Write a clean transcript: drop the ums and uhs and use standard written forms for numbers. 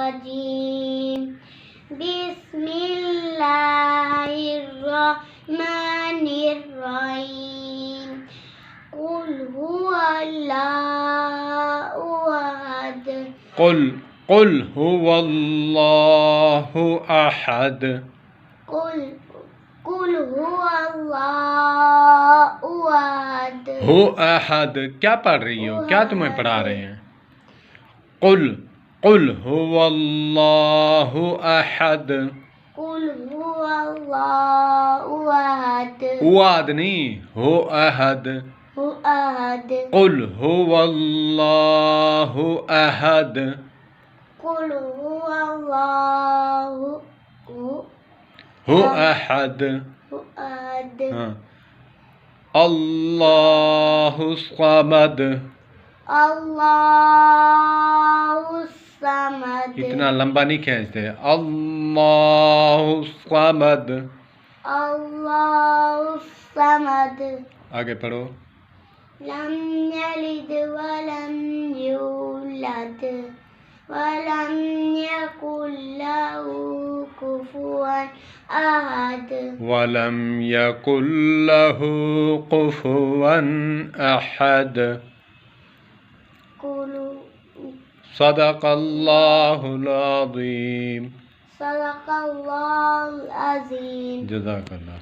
الرجيم بسم الله الرحمن الرحيم قل هو الله أحد قل هو الله أحد قل هو الله أحد हो अहद। क्या पढ़ रही हो, क्या तुम्हें पढ़ा रहे हैं? कुल हुवल्लाहु अहद। कुल हुवल्लाहु अहद। उआद नहीं, हो अहद। कुल हुवल्लाहु अहद। कुल हुवल्लाहु हो अहद। हाँ। अल्लाहु समद। अल्लाहु समद। इतना लंबा नहीं खींचते। अल्लाहु समद। अल्लाहु समद। आगे पढ़ो। लम यलिद वलम यूलद वलम यकुल लहू कुफुवन अहद। वलम यकुल लहू कुफुवन अहद। सदक़ल्लाहुल अज़ीम। सदक़ल्लाहुल अज़ीम। जज़ाकल्लाह।